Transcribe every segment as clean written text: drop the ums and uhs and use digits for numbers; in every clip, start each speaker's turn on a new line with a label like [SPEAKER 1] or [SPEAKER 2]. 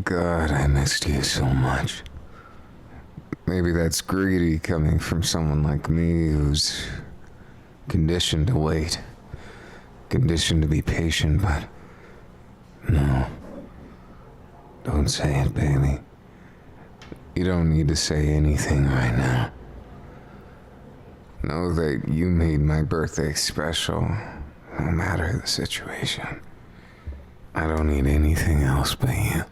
[SPEAKER 1] God, I missed you so much. Maybe that's greedy coming from someone like me who's conditioned to wait, conditioned to be patient, but no. Don't say it, baby. You don't need to say anything right now. Know that you made my birthday special, no matter the situation. I don't need anything else but you.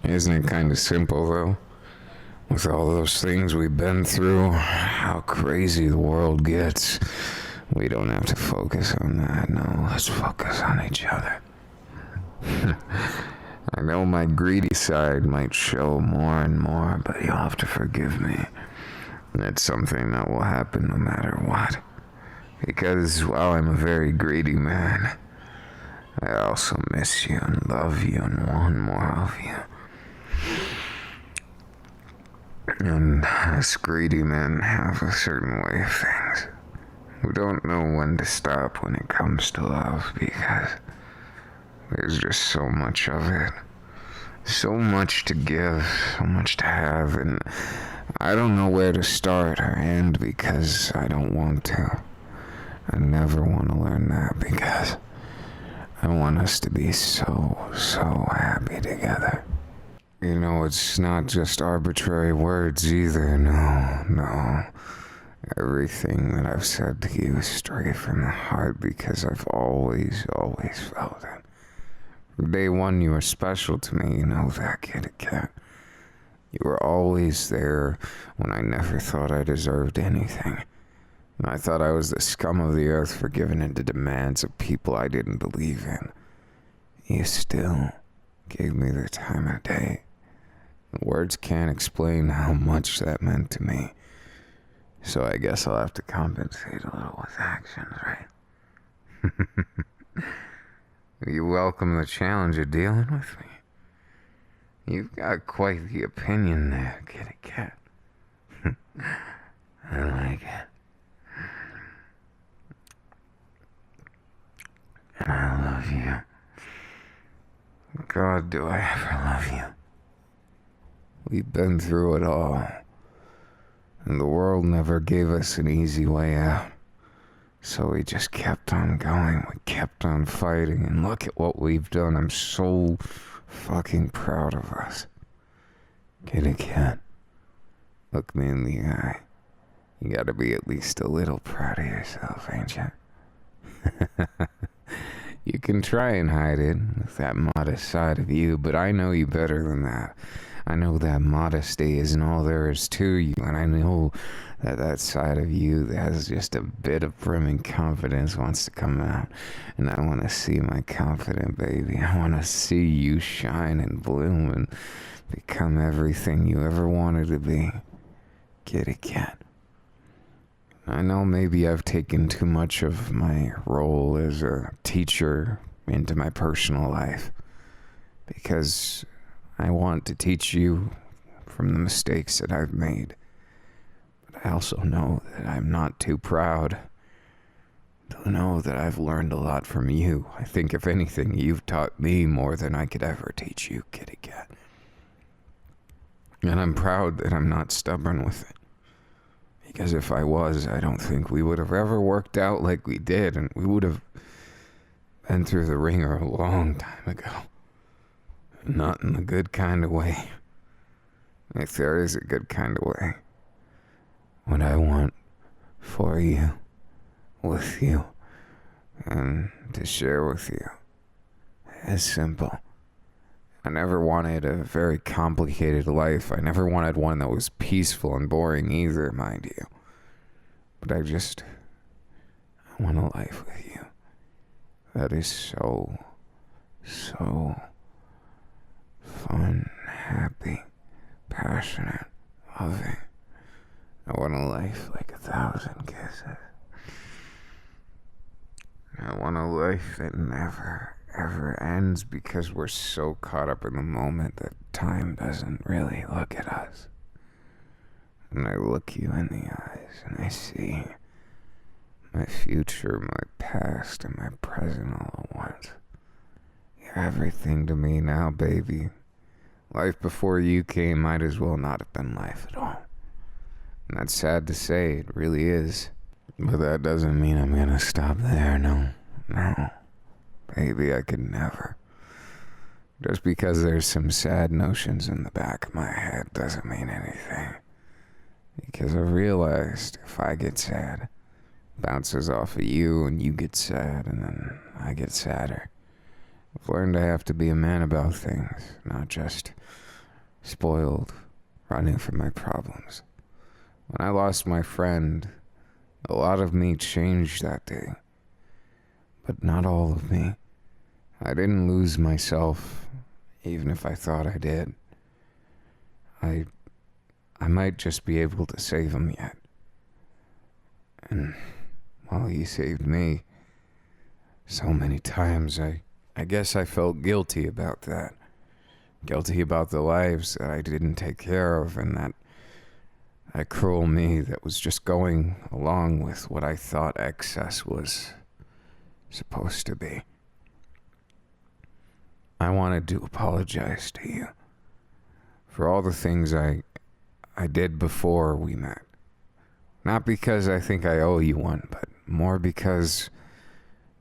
[SPEAKER 1] Isn't it kind of simple, though? With all those things we've been through, how crazy the world gets, we don't have to focus on that. No, let's focus on each other. I know my greedy side might show more and more, but you'll have to forgive me. It's something that will happen no matter what. Because while I'm a very greedy man, I also miss you and love you and want more of you. And us greedy men have a certain way of things. We don't know when to stop when it comes to love because there's just so much of it. So much to give, so much to have, and I don't know where to start or end because I don't want to. I never want to learn that because I want us to be so happy together. You know, it's not just arbitrary words either, no. Everything that I've said to you is straight from the heart because I've always felt it. From day one, you were special to me, you know that, kitty cat. You were always there when I never thought I deserved anything. And I thought I was the scum of the earth for giving in to demands of people I didn't believe in. You still gave me the time of day. Words can't explain how much that meant to me. So I guess I'll have to compensate a little with actions, right? You welcome the challenge of dealing with me. You've got quite the opinion there, kitty cat. I like it. And I love you. God, do I ever love you. We've been through it all. And the world never gave us an easy way out. So we just kept on going. We kept on fighting. And look at what we've done. I'm so fucking proud of us. Kitty cat, look me in the eye. You gotta be at least a little proud of yourself, ain't you? You can try and hide it with that modest side of you, but I know you better than that. I know that modesty isn't all there is to you, and I know that that side of you that has just a bit of brimming confidence wants to come out. And I want to see my confident baby. I want to see you shine and bloom and become everything you ever wanted to be. Kitty cat. I know maybe I've taken too much of my role as a teacher into my personal life because I want to teach you from the mistakes that I've made. But I also know that I'm not too proud to know that I've learned a lot from you. I think if anything, you've taught me more than I could ever teach you, kitty cat. And I'm proud that I'm not stubborn with it. Because if I was, I don't think we would have ever worked out like we did, and we would have been through the ringer a long time ago. Not in the good kind of way. If there is a good kind of way. What I want for you, with you, and to share with you is simple. I never wanted a very complicated life. I never wanted one that was peaceful and boring either, mind you. But I want a life with you that is so fun, happy, passionate, loving. I want a life like 1,000 kisses. I want a life that never ever ends because we're so caught up in the moment that time doesn't really look at us. And I look you in the eyes and I see my future, my past, and my present all at once. You're everything to me now, baby. Life before you came might as well not have been life at all. And that's sad to say, it really is. But that doesn't mean I'm gonna stop there, no. No. Baby, I could never. Just because there's some sad notions in the back of my head doesn't mean anything. Because I realized if I get sad, it bounces off of you and you get sad and then I get sadder. I've learned I have to be a man about things, not just spoiled, running from my problems. When I lost my friend, a lot of me changed that day. But not all of me. I didn't lose myself, even if I thought I did. I might just be able to save him yet. And, well, he saved me so many times. I guess I felt guilty about that. Guilty about the lives that I didn't take care of and that cruel me that was just going along with what I thought excess was supposed to be. I wanted to apologize to you for all the things I did before we met. Not because I think I owe you one, but more because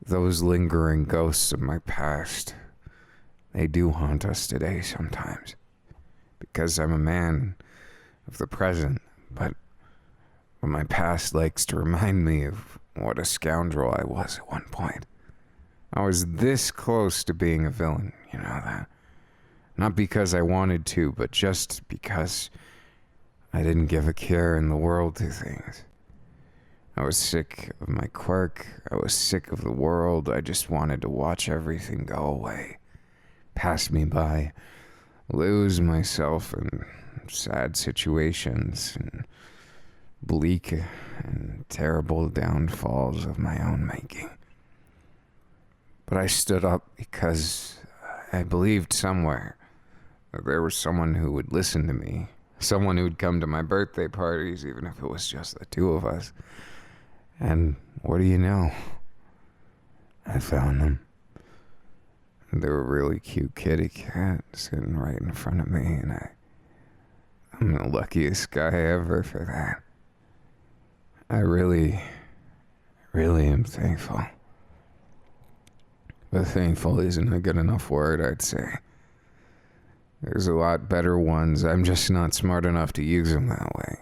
[SPEAKER 1] those lingering ghosts of my past, they do haunt us today sometimes. Because I'm a man of the present, but my past likes to remind me of what a scoundrel I was at one point. I was this close to being a villain, you know that. Not because I wanted to, but just because I didn't give a care in the world to things. I was sick of my quirk. I was sick of the world. I just wanted to watch everything go away, pass me by, lose myself in sad situations and bleak and terrible downfalls of my own making. But I stood up because I believed somewhere that there was someone who would listen to me, someone who would come to my birthday parties, even if it was just the two of us. And what do you know? I found them. They were a really cute kitty cat sitting right in front of me, and I'm the luckiest guy ever for that. I really am thankful. But thankful isn't a good enough word, I'd say. There's a lot better ones. I'm just not smart enough to use them that way.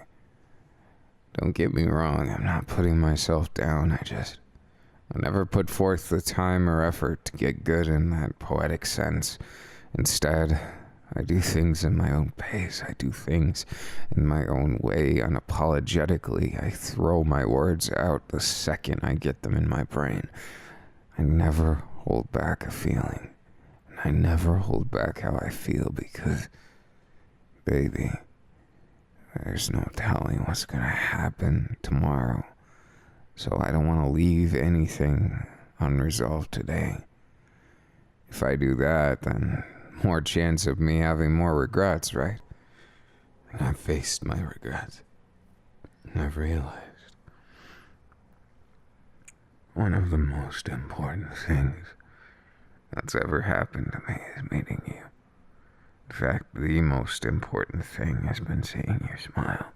[SPEAKER 1] Don't get me wrong, I'm not putting myself down. I never put forth the time or effort to get good in that poetic sense. Instead, I do things in my own pace. I do things in my own way, unapologetically. I throw my words out the second I get them in my brain. I never hold back a feeling. And I never hold back how I feel because, baby, there's no telling what's gonna happen tomorrow. So I don't want to leave anything unresolved today. If I do that, then more chance of me having more regrets, right? And I've faced my regrets. And I've realized one of the most important things that's ever happened to me is meeting you. In fact, the most important thing has been seeing your smile.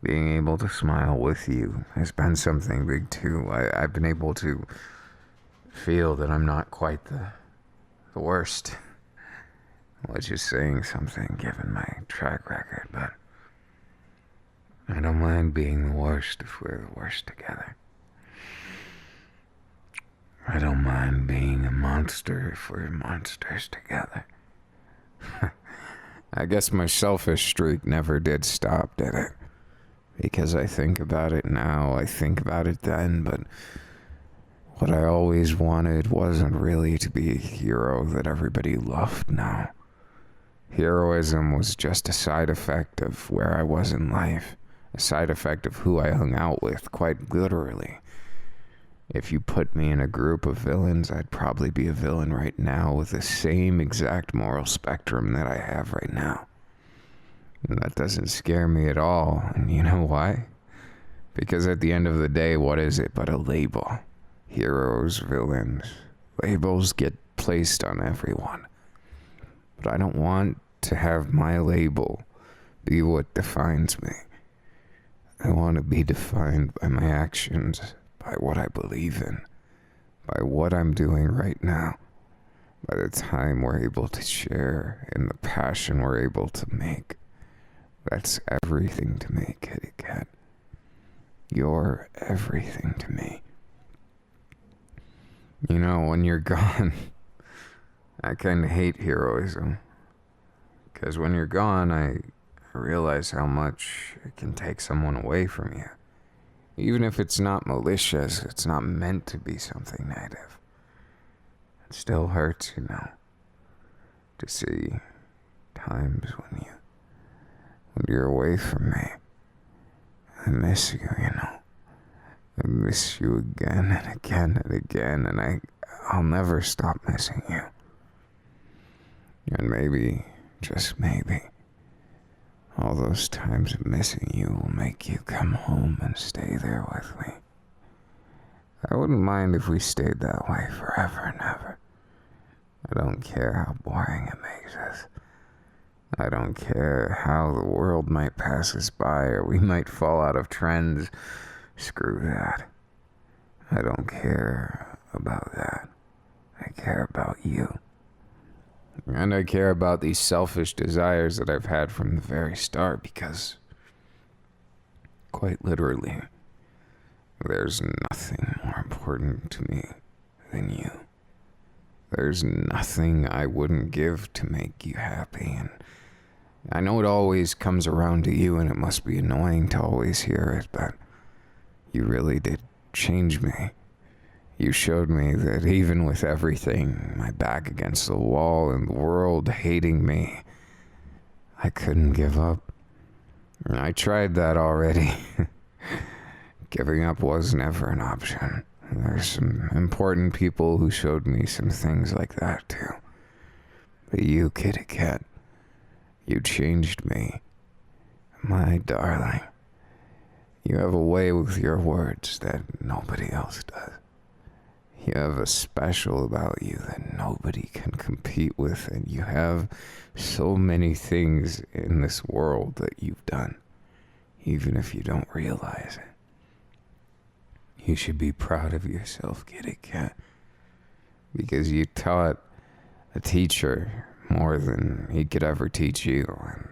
[SPEAKER 1] Being able to smile with you has been something big too. I've been able to feel that I'm not quite the worst, which is saying something given my track record, but I don't mind being the worst if we're the worst together. I don't mind being a monster if we're monsters together. I guess my selfish streak never did stop, did it? Because I think about it now, I think about it then, but what I always wanted wasn't really to be a hero that everybody loved now. Heroism was just a side effect of where I was in life, a side effect of who I hung out with, quite literally. If you put me in a group of villains, I'd probably be a villain right now with the same exact moral spectrum that I have right now. And that doesn't scare me at all. And you know why? Because at the end of the day, what is it but a label? Heroes, villains. Labels get placed on everyone. But I don't want to have my label be what defines me. I want to be defined by my actions, by what I believe in, by what I'm doing right now, by the time we're able to share, and the passion we're able to make. That's everything to me, kitty cat. You're everything to me. You know, when you're gone, I kind of hate heroism. Because when you're gone, I realize how much it can take someone away from you. Even if it's not malicious, it's not meant to be something negative. It still hurts, you know, to see times when you're away from me. I miss you, you know. I miss you again and again and again, and I'll never stop missing you. And maybe, just maybe, all those times of missing you will make you come home and stay there with me. I wouldn't mind if we stayed that way forever and ever. I don't care how boring it makes us. I don't care how the world might pass us by, or we might fall out of trends. Screw that. I don't care about that. I care about you. And I care about these selfish desires that I've had from the very start, because, quite literally, there's nothing more important to me than you. There's nothing I wouldn't give to make you happy, and I know it always comes around to you, and it must be annoying to always hear it, but you really did change me. You showed me that even with everything, my back against the wall and the world hating me, I couldn't give up. And I tried that already. Giving up was never an option. There's some important people who showed me some things like that too. But you, kitty cat, you changed me. My darling. You have a way with your words that nobody else does. You have a special about you that nobody can compete with, and you have so many things in this world that you've done, even if you don't realize it. You should be proud of yourself, kitty cat, because you taught a teacher more than he could ever teach you. And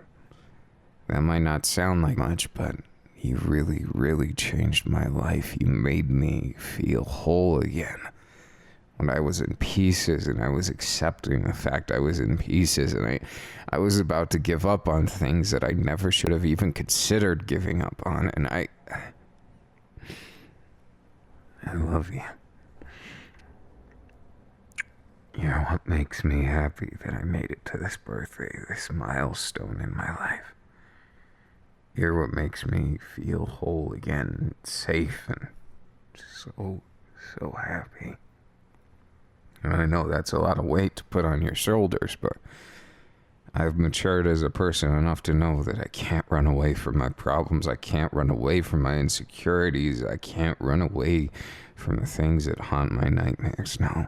[SPEAKER 1] that might not sound like much, but you really, really changed my life. You made me feel whole again. When I was in pieces, and I was accepting the fact I was in pieces, and I was about to give up on things that I never should have even considered giving up on, and I love you. You're what makes me happy that I made it to this birthday, this milestone in my life. You're what makes me feel whole again, safe, and so happy. And I know that's a lot of weight to put on your shoulders, but I've matured as a person enough to know that I can't run away from my problems. I can't run away from my insecurities. I can't run away from the things that haunt my nightmares. No,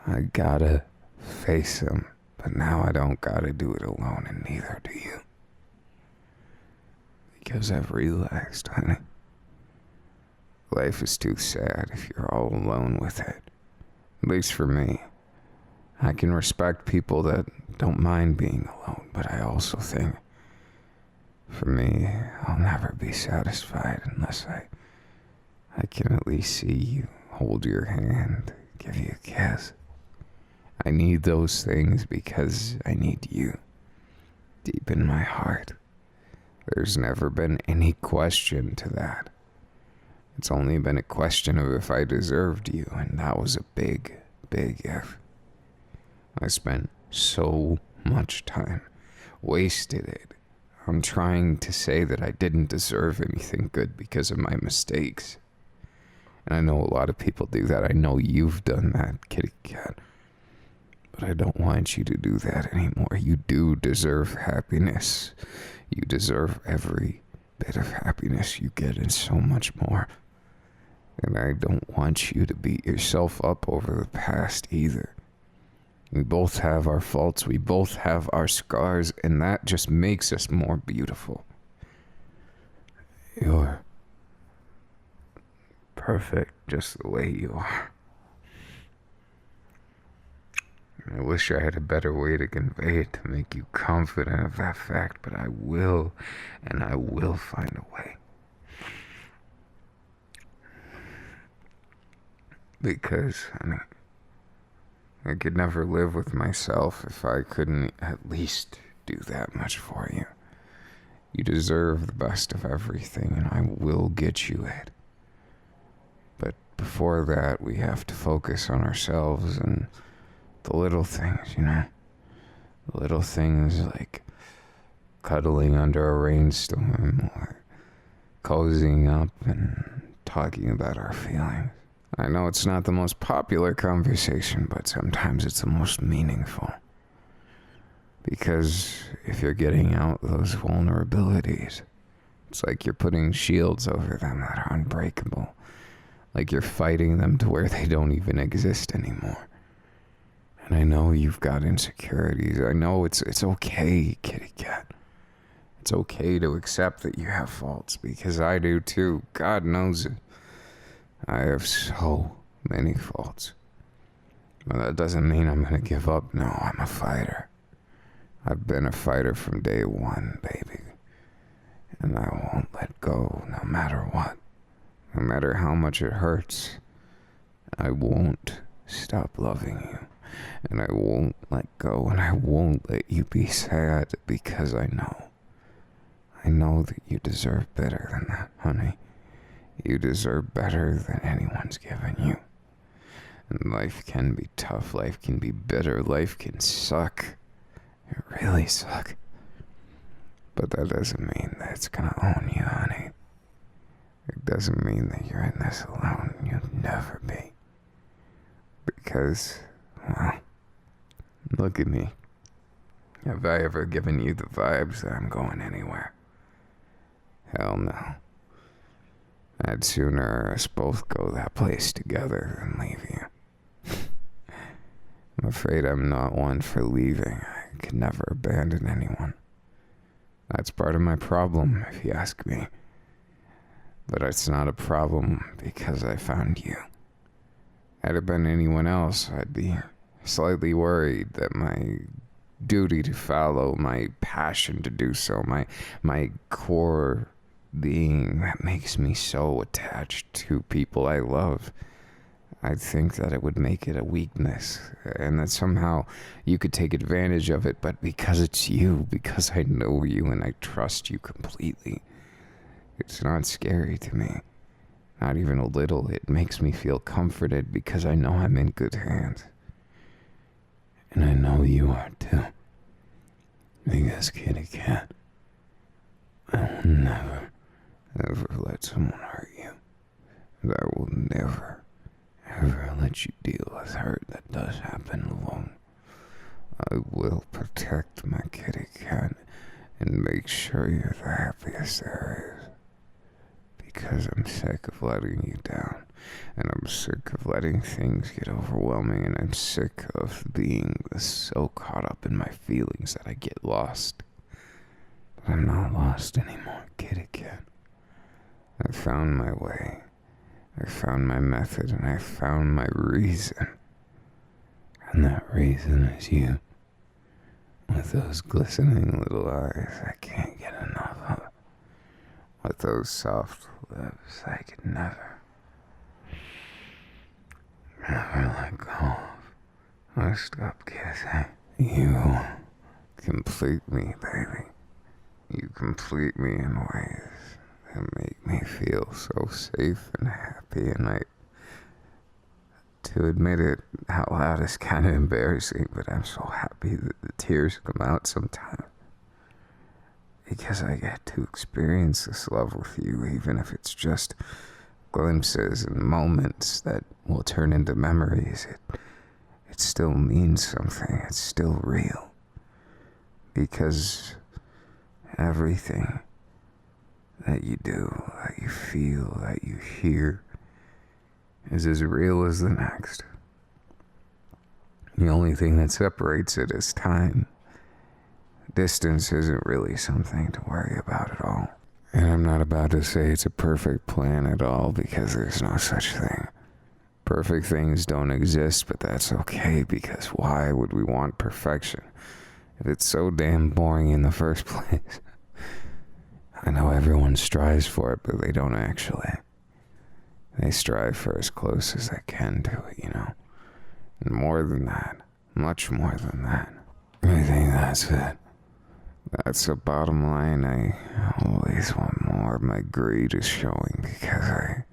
[SPEAKER 1] I gotta face them, but now I don't gotta do it alone, and neither do you. Because I've realized, honey, life is too sad if you're all alone with it. At least for me. I can respect people that don't mind being alone, but I also think, for me, I'll never be satisfied unless I can at least see you, hold your hand, give you a kiss. I need those things because I need you, deep in my heart. There's never been any question to that. It's only been a question of if I deserved you, and that was a big, big if. I spent so much time, wasted it, on trying to say that I didn't deserve anything good because of my mistakes. And I know a lot of people do that. I know you've done that, kitty cat. But I don't want you to do that anymore. You do deserve happiness. You deserve every bit of happiness you get, and so much more. And I don't want you to beat yourself up over the past either. We both have our faults, we both have our scars, and that just makes us more beautiful. You're perfect just the way you are. I wish I had a better way to convey it to make you confident of that fact, but I will, and I will find a way. Because, honey, I could never live with myself if I couldn't at least do that much for you. You deserve the best of everything, and I will get you it. But before that, we have to focus on ourselves and the little things, The little things like cuddling under a rainstorm or cozying up and talking about our feelings. I know it's not the most popular conversation, but sometimes it's the most meaningful. Because if you're getting out those vulnerabilities, it's like you're putting shields over them that are unbreakable. Like you're fighting them to where they don't even exist anymore. And I know you've got insecurities. I know it's okay, kitty cat. It's okay to accept that you have faults, because I do too. God knows it. I have so many faults. But that doesn't mean I'm gonna give up. No, I'm a fighter. I've been a fighter from day one, baby. And I won't let go no matter what. No matter how much it hurts. I won't stop loving you. And I won't let go, and I won't let you be sad, because I know that you deserve better than that, honey. You deserve better than anyone's given you. And life can be tough, life can be bitter, life can suck. It really suck. But that doesn't mean that it's gonna own you, honey. It doesn't mean that you're in this alone. You'll never be. Because, well, look at me. Have I ever given you the vibes that I'm going anywhere? Hell no. I'd sooner us both go that place together than leave you. I'm afraid I'm not one for leaving. I could never abandon anyone. That's part of my problem, if you ask me. But it's not a problem because I found you. Had it been anyone else, I'd be slightly worried that my duty to follow, my passion to do so, my core being that makes me so attached to people I love, I'd think that it would make it a weakness, and that somehow you could take advantage of it. But because it's you, because I know you and I trust you completely, it's not scary to me. Not even a little. It makes me feel comforted because I know I'm in good hands. And I know you are too. Because, kitty cat, I will never, ever let someone hurt you. And I will never, ever let you deal with hurt that does happen alone. I will protect my kitty cat and make sure you're the happiest there is. Because I'm sick of letting you down, and I'm sick of letting things get overwhelming, and I'm sick of being so caught up in my feelings that I get lost. But I'm not lost anymore, kitty cat. I found my way, I found my method, and I found my reason. And that reason is you. With those glistening little eyes I can't get enough of. With those soft lips I could never let go of. I stop kissing. You complete me, baby. You complete me in ways that make me feel so safe and happy, and to admit it out loud is kind of embarrassing, but I'm so happy that the tears come out sometimes. Because I get to experience this love with you, even if it's just glimpses and moments that will turn into memories. It still means something. It's still real. Because everything that you do, that you feel, that you hear, is as real as the next. The only thing that separates it is time. Distance isn't really something to worry about at all. And I'm not about to say it's a perfect plan at all, because there's no such thing. Perfect things don't exist, but that's okay, because why would we want perfection if it's so damn boring in the first place? I know everyone strives for it, but they don't actually. They strive for as close as they can to it, And more than that, much more than that. I think that's it. That's the bottom line. I always want more. My greed is showing because I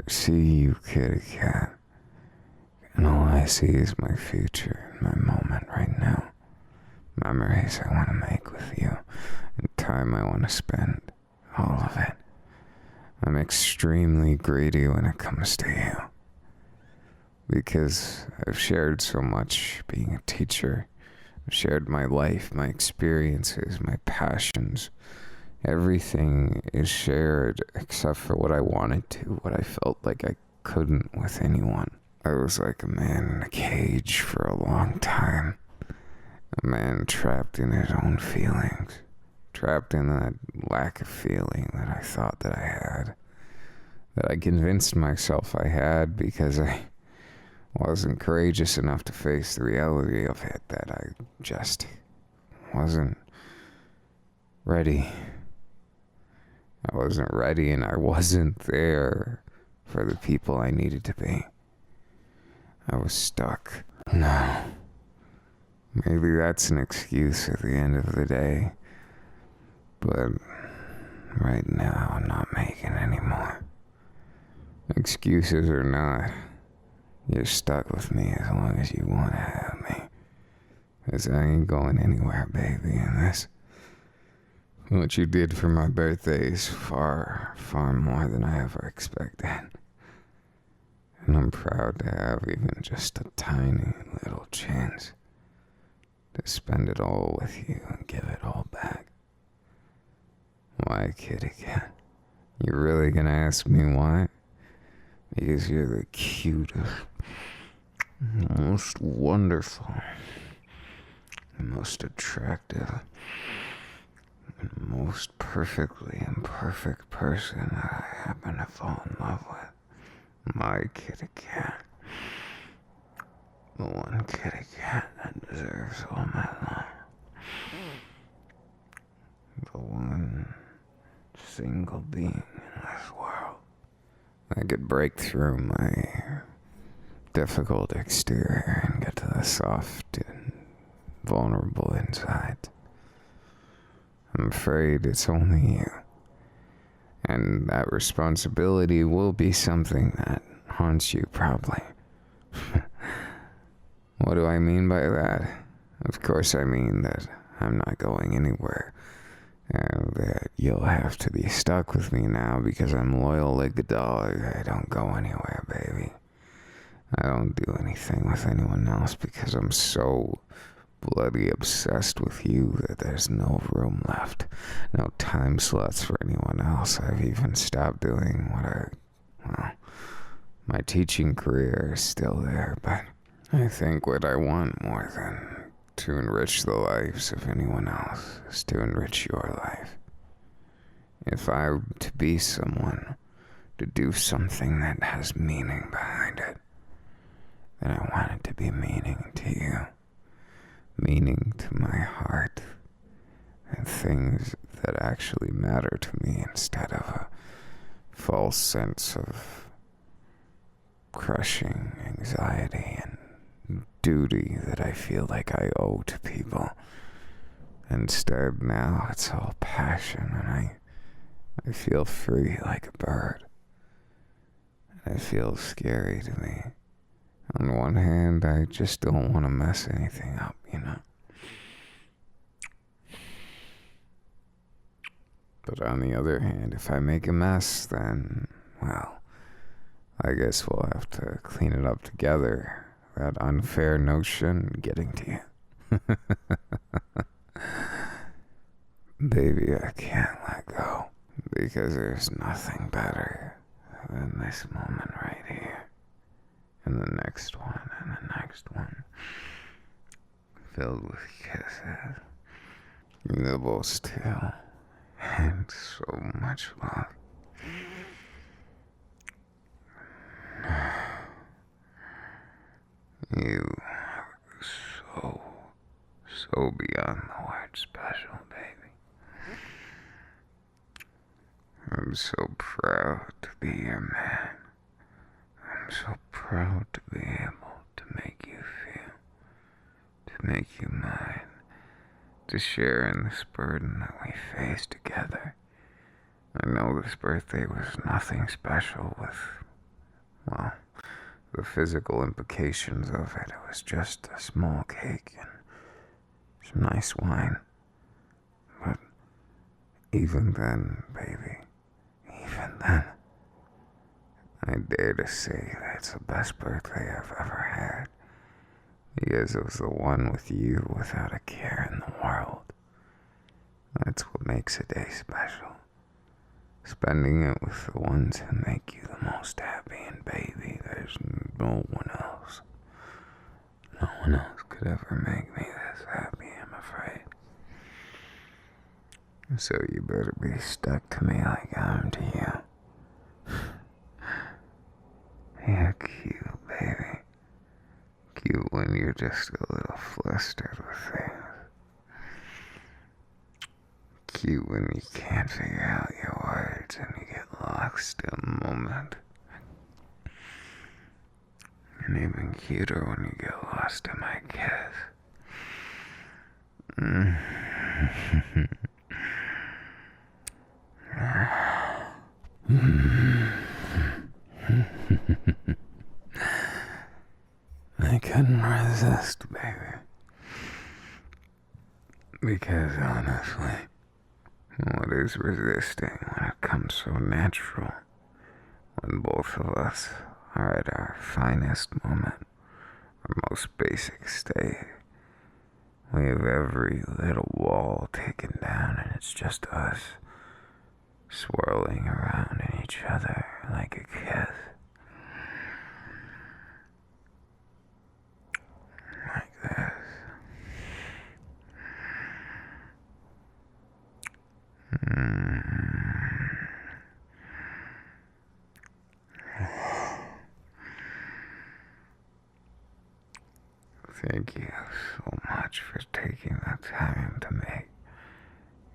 [SPEAKER 1] see you, kitty cat. And all I see is my future, my moment right now. Memories I want to make with you, and time I want to spend. All of it. I'm extremely greedy when it comes to you. Because I've shared so much being a teacher. I've shared my life, my experiences, my passions. Everything is shared except for what I wanted to, what I felt like I couldn't with anyone. I was like a man in a cage for a long time. A man trapped in his own feelings. Trapped in that lack of feeling that I thought that I had. That I convinced myself I had because I wasn't courageous enough to face the reality of it, that I just wasn't ready. I wasn't ready, and I wasn't there for the people I needed to be. I was stuck. No. Maybe that's an excuse at the end of the day. But right now, I'm not making any more. Excuses or not, you're stuck with me as long as you want to have me. Because I ain't going anywhere, baby, in this. What you did for my birthday is far, far more than I ever expected. And I'm proud to have even just a tiny little chance to spend it all with you and give it all back. Why, kitty cat? You're really gonna ask me why? Because you're the cutest, most wonderful, most attractive, and most perfectly imperfect person that I happen to fall in love with. My kitty cat. The one kitty cat that deserves all my love. The one single being in this world. I could break through my difficult exterior and get to the soft and vulnerable inside. I'm afraid it's only you. And that responsibility will be something that haunts you, probably. What do I mean by that? Of course I mean that I'm not going anywhere. And that you'll have to be stuck with me now because I'm loyal like a dog. I don't go anywhere, baby. I don't do anything with anyone else because I'm so bloody obsessed with you that there's no room left. No time slots for anyone else. I've even stopped doing my teaching career is still there, but I think what I want more than to enrich the lives of anyone else is to enrich your life. If I were to be someone, to do something that has meaning behind it, then I want it to be meaning to you. Meaning to my heart. And things that actually matter to me instead of a false sense of crushing anxiety and duty that I feel like I owe to people. Instead, now it's all passion, and I feel free like a bird. And it feels scary to me. On one hand, I just don't want to mess anything up, But on the other hand, if I make a mess, then, well, I guess we'll have to clean it up together. That unfair notion getting to you. Baby, I can't let go. Because there's nothing better than this moment right here. And the next one, and the next one. nibbles too, and so much love. You are so beyond the word special, baby. I'm so proud to be your man. I'm so proud to be able to make you feel, to make you mine, to share in this burden that we face together. I know this birthday was nothing special with, well, the physical implications of it. It was just a small cake and some nice wine. But even then, baby, even then, I dare to say that it's the best birthday I've ever had. Because it was the one with you without a care in the world. That's what makes a day special. Spending it with the ones who make you the most happy, and baby, there's no one else. No one else could ever make me this happy, I'm afraid. So you better be stuck to me like I'm to you. You're cute, baby. Cute when you're just a little flustered with things. Cute when you can't figure out your words and you get lost in the moment. And even cuter when you get lost in my kiss. I couldn't resist, baby. Because honestly, what is resisting when it comes so natural? When both of us are at our finest moment, our most basic state. We have every little wall taken down and it's just us swirling around in each other like a kiss. Like this. Thank you so much for taking the time to make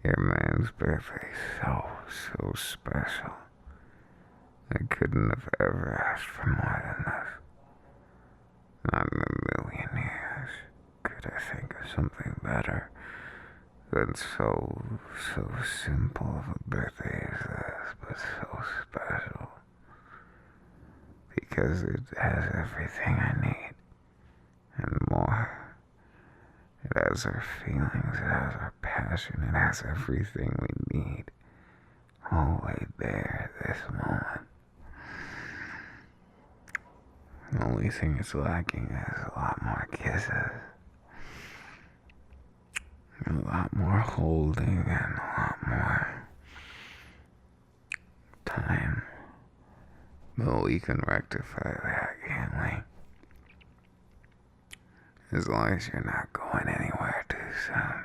[SPEAKER 1] your man's birthday so special. I couldn't have ever asked for more than this. Not in a million years could I think of something better than so simple of a birthday as this, but so special. Because it has everything I need. And more. It has our feelings, it has our passion, it has everything we need. All right there at this moment. The only thing it's lacking is a lot more kisses. A lot more holding and a lot more time. But we can rectify that, can't we? As long as you're not going anywhere too soon,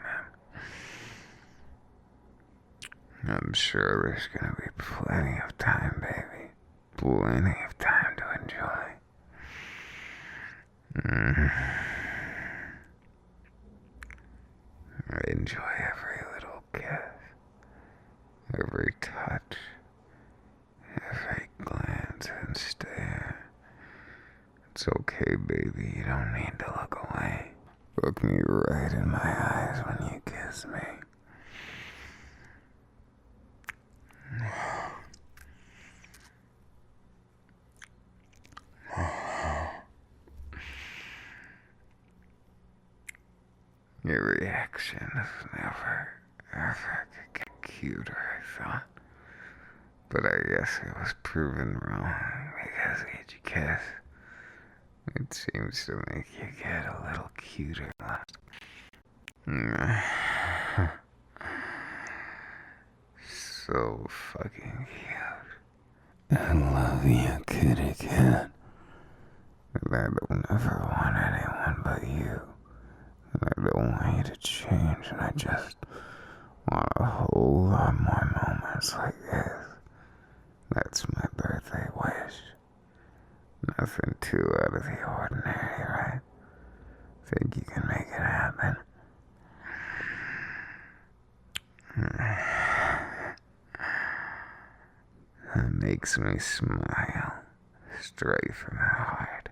[SPEAKER 1] I'm sure there's gonna be plenty of time, baby. Plenty of time to enjoy. I enjoy every little kiss, every touch, every glance and stare. It's okay, baby, you don't need to look away. Look me right in my eyes when you kiss me. Your reaction is never, ever get cuter, I thought. But I guess I was proven wrong because each kiss, it seems to make you get a little cuter. So fucking cute. I love you, kitty cat. And I don't ever want anyone but you. I don't want you to change, and I just want a whole lot more moments like this. That's my birthday wish. Nothing too out of the ordinary, right? Think you can make it happen? That makes me smile straight from the heart.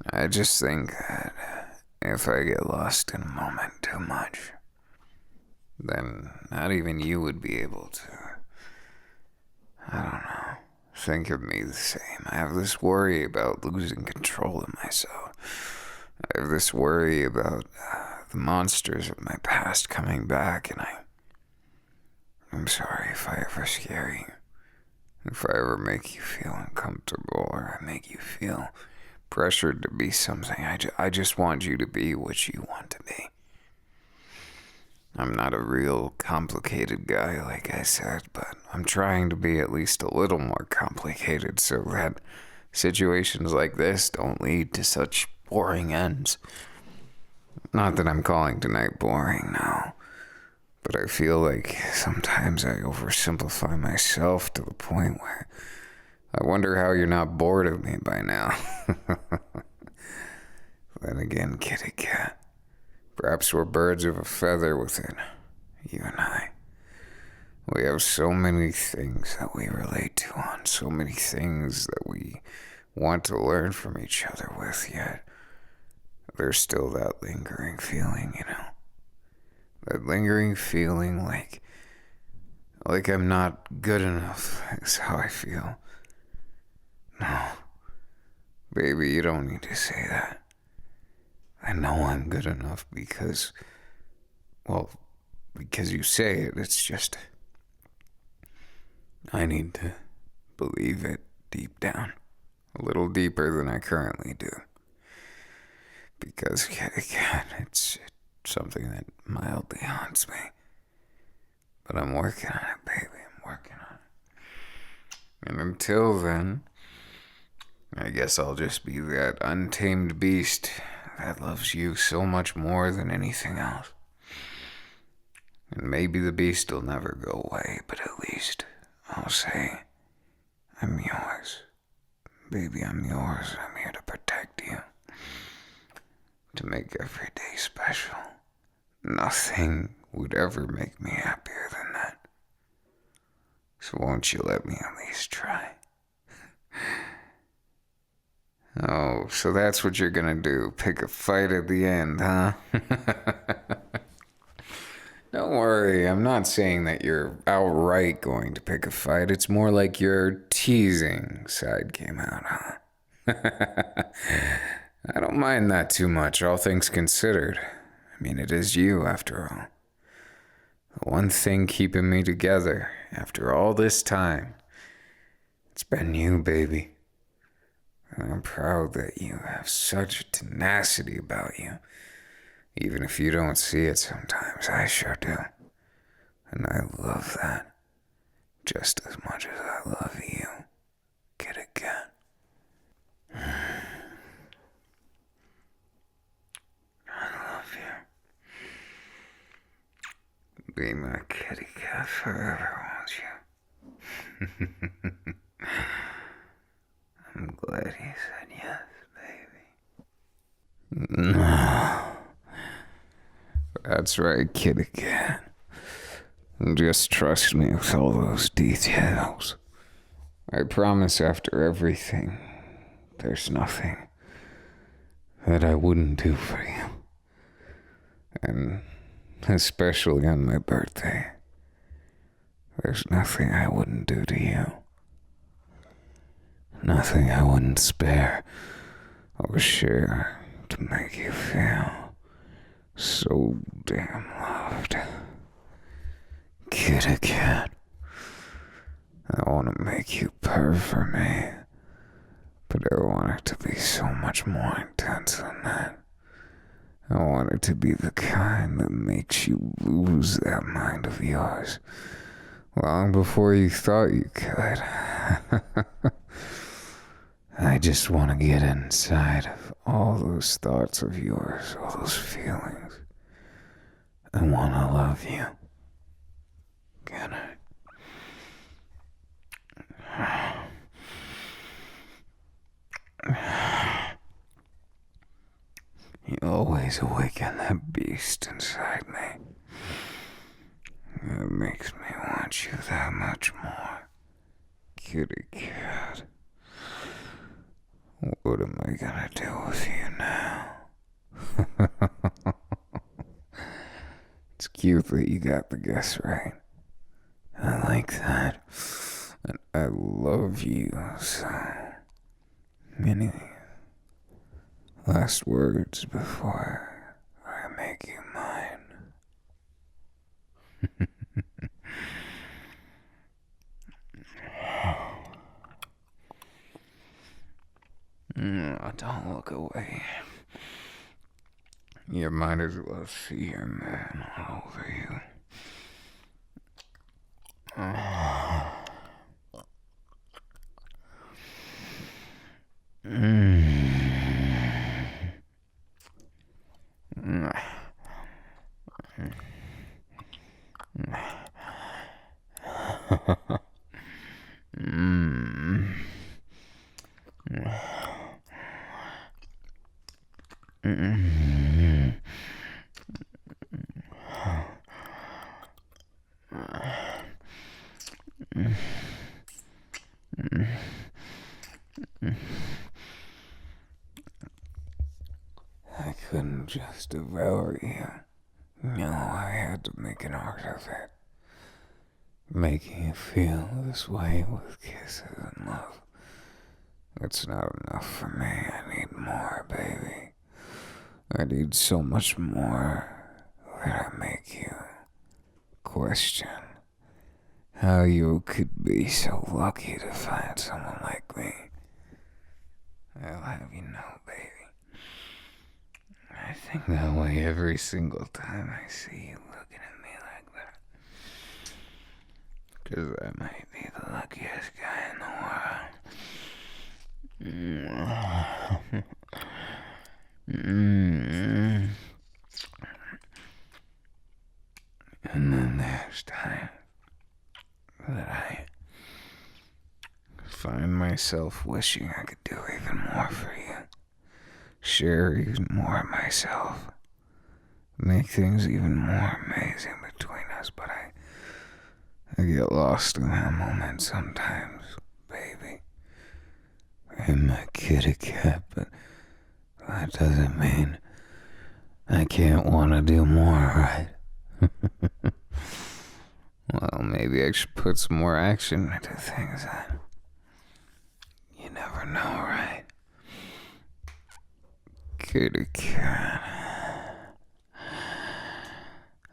[SPEAKER 1] I just think that if I get lost in a moment too much, then not even you would be able to, I don't know, think of me the same. I have this worry about losing control of myself. I have this worry about the monsters of my past coming back, and I'm sorry if I ever scare you. If I ever make you feel uncomfortable or I make you feel pressured to be something, I just want you to be what you want to be. I'm not a real complicated guy, like I said, but I'm trying to be at least a little more complicated so that situations like this don't lead to such boring ends. Not that I'm calling tonight boring, no. But I feel like sometimes I oversimplify myself to the point where I wonder how you're not bored of me by now. Then again, kitty cat, perhaps we're birds of a feather with it, you and I. We have so many things that we relate to on, so many things that we want to learn from each other with, yet there's still that lingering feeling, you know? That lingering feeling like I'm not good enough is how I feel. No, baby, you don't need to say that. I know I'm good enough because you say it. It's just, I need to believe it deep down, a little deeper than I currently do. Because, again, it's something that mildly haunts me. But I'm working on it, baby. I'm working on it. And until then, I guess I'll just be that untamed beast that loves you so much more than anything else. And maybe the beast will never go away, but at least I'll say, I'm yours. Baby, I'm yours, and I'm here to protect you. To make every day special. Nothing would ever make me happier than that. So won't you let me at least try? Oh, so that's what you're gonna do. Pick a fight at the end, huh? Don't worry, I'm not saying that you're outright going to pick a fight. It's more like your teasing side came out, huh? I don't mind that too much, all things considered. I mean, it is you, after all. The one thing keeping me together after all this time. It's been you, baby. And I'm proud that you have such tenacity about you. Even if you don't see it sometimes, I sure do. And I love that. Just as much as I love you, kitty cat. I love you. Be my kitty cat forever, won't you? I'm glad you said yes, baby. No. That's right, kitty cat. Just trust me with all those details. I promise after everything, there's nothing that I wouldn't do for you. And especially on my birthday, there's nothing I wouldn't do to you. Nothing I wouldn't spare or share to make you feel so damn loved. Kitty cat, I want to make you purr for me, but I want it to be so much more intense than that. I want it to be the kind that makes you lose that mind of yours long before you thought you could. I just want to get inside of all those thoughts of yours, all those feelings. I want to love you. Can I? You always awaken that beast inside me. It makes me want you that much more. Kitty cat. What am I gonna do with you now? It's cute that you got the guess right. I like that. And I love you so. Many last words before I make you mine. Don't look away. You might as well see your man all over you. I couldn't just devour you. No, I had to make an art of it. Making you feel this way with kisses and love. It's not enough for me. I need more, baby. I need so much more that I make you question how you could be so lucky to find someone like me. I'll have you know, baby. I think that way every single time I see you looking at me like that. 'Cause I might be the luckiest guy in the world. And then there's times that I find myself wishing I could do even more for you. Share even more of myself. Make things even more amazing between us, but I get lost in that moment sometimes, baby. I'm a kitty cat, but that doesn't mean I can't want to do more, right? Well, maybe I should put some more action into things then. You never know, right? Kitty cat.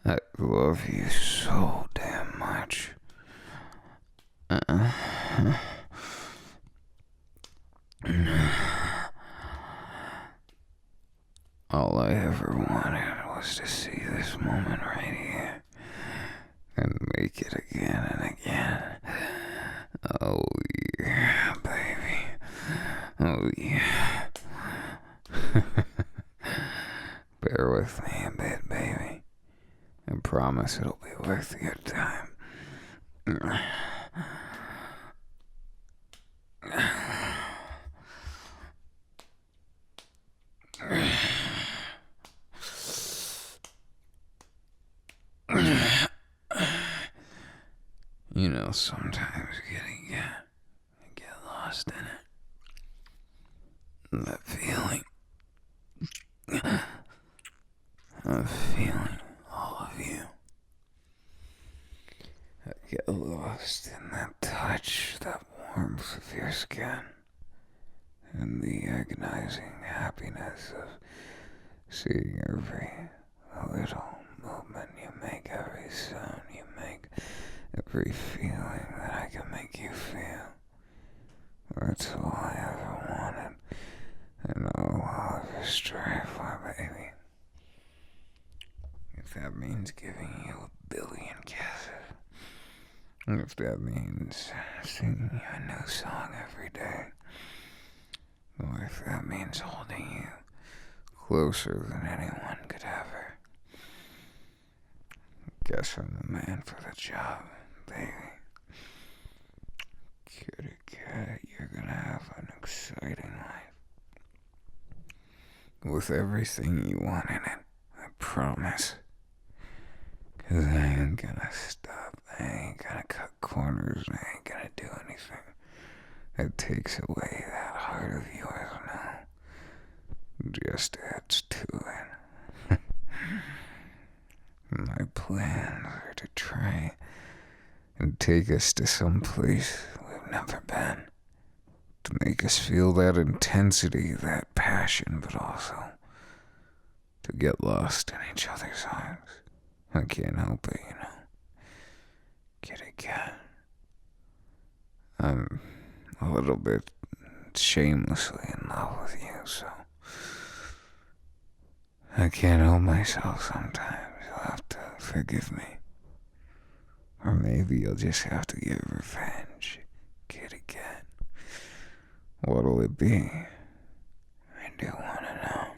[SPEAKER 1] I love you so damn much. All I ever wanted was to see this moment right here and make it again and again. Oh yeah, baby. Oh yeah. Bear with me a bit, baby. I promise it'll be worth your time. You know, sometimes I get lost in it. That feeling of feeling all of you. I get lost in that touch, that warmth of your skin, and the agonizing happiness of seeing every little movement you make, every sound you make, every feeling that I can make you feel. That's all I ever wanted, and all I'll ever strive for, baby. If that means giving you 1 billion kisses. If that means singing you a new song every day. Or if that means holding you closer than anyone could ever. Guess I'm the man for the job, baby. Kitty cat, you're gonna have an exciting life. With everything you want in it, I promise. 'Cause I ain't gonna stop, I ain't gonna cut corners, I ain't gonna do anything that takes away that heart of yours now. Just adds to it. My plans are to try and take us to some place we've never been. To make us feel that intensity, that passion, but also to get lost in each other's arms. I can't help it, you know. Kitty cat. I'm a little bit shamelessly in love with you, so I can't help myself sometimes. You'll have to forgive me. Or maybe you'll just have to get revenge, kitty cat. What'll it be? I do want to know.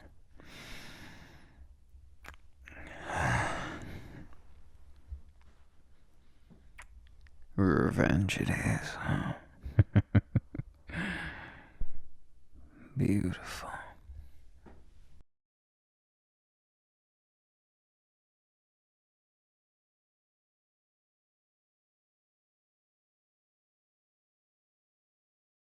[SPEAKER 1] Revenge it is, huh? Beautiful.